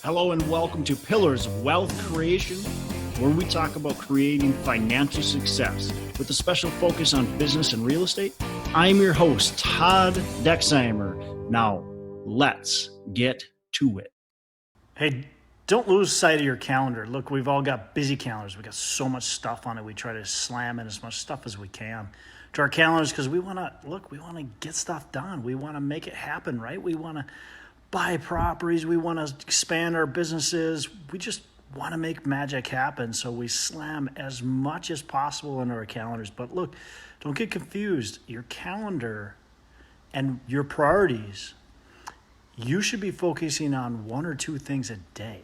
Hello and welcome to Pillars of Wealth Creation, where we talk about creating financial success with a special focus on business and real estate. I'm your host, Todd Dexheimer. Now, let's get to it. Hey, don't lose sight of your calendar. Look, we've all got busy calendars. We got so much stuff on it. We try to slam in as much stuff as we can to our calendars because we want to get stuff done. We want to make it happen, right? We want to buy properties. We want to expand our businesses. We just want to make magic happen. So we slam as much as possible into our calendars. But look, don't get confused. Your calendar and your priorities, you should be focusing on one or two things a day.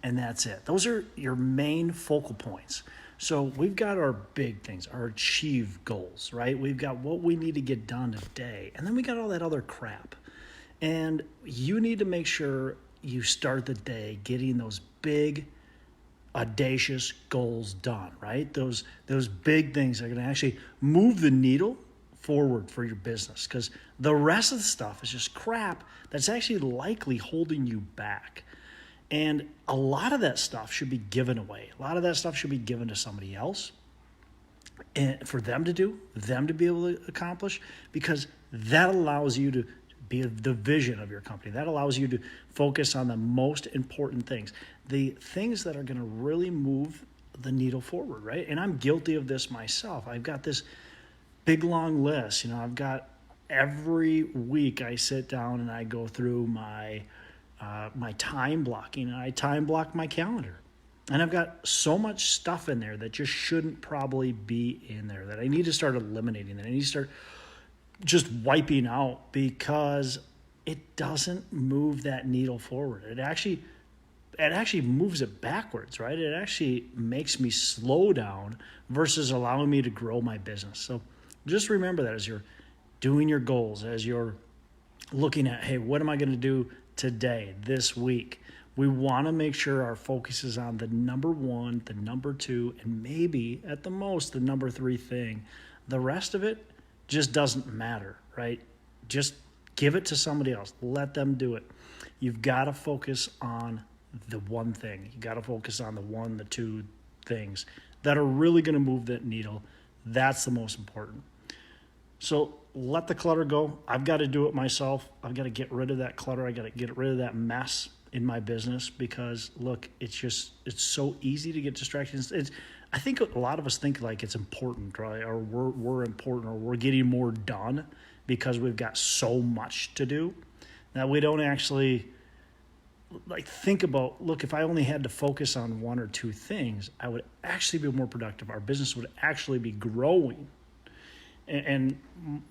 And that's it. Those are your main focal points. So we've got our big things, our achieve goals, right? We've got what we need to get done today. And then we got all that other crap. And you need to make sure you start the day getting those big, audacious goals done, right? Those big things are going to actually move the needle forward for your business, because the rest of the stuff is just crap that's actually likely holding you back. And a lot of that stuff should be given away. A lot of that stuff should be given to somebody else and for them to do, them to be able to accomplish, because that allows you to be the vision of your company. That allows you to focus on the most important things, the things that are going to really move the needle forward, right? And I'm guilty of this myself. I've got this big, long list. I've got every week I sit down and I go through my time blocking, and I time block my calendar. And I've got so much stuff in there that just shouldn't probably be in there, that I need to start eliminating, that I need to start just wiping out, because it doesn't move that needle forward. It actually moves it backwards, right? It actually makes me slow down versus allowing me to grow my business. So just remember that as you're doing your goals, as you're looking at, hey, what am I going to do today, this week? We want to make sure our focus is on the number one, the number two, and maybe at the most the number three thing. The rest of it just doesn't matter, right? Just give it to somebody else. Let them do it. You've got to focus on the one thing. You got to focus on the two things that are really going to move that needle. That's the most important. So let the clutter go. I've got to do it myself. I've got to get rid of that clutter. I got to get rid of that mess in my business, because look, it's so easy to get distracted. I think a lot of us think like it's important, right? Or we're important, or we're getting more done because we've got so much to do that we don't actually think about, look, if I only had to focus on one or two things, I would actually be more productive. Our business would actually be growing. And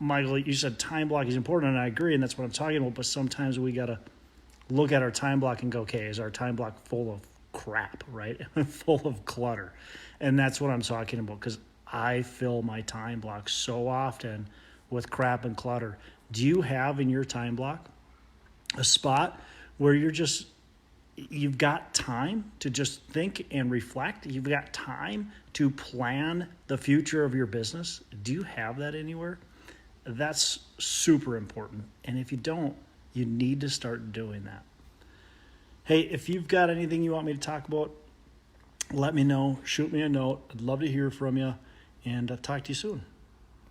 Michael, you said time block is important, and I agree, and that's what I'm talking about. But sometimes we got to look at our time block and go, okay, is our time block full of crap, right? Full of clutter? And that's what I'm talking about, because I fill my time block so often with crap and clutter. Do you have in your time block a spot where you've got time to just think and reflect? You've got time to plan the future of your business? Do you have that anywhere? That's super important. And if you don't, you need to start doing that. Hey, if you've got anything you want me to talk about, let me know. Shoot me a note. I'd love to hear from you, and I'll talk to you soon.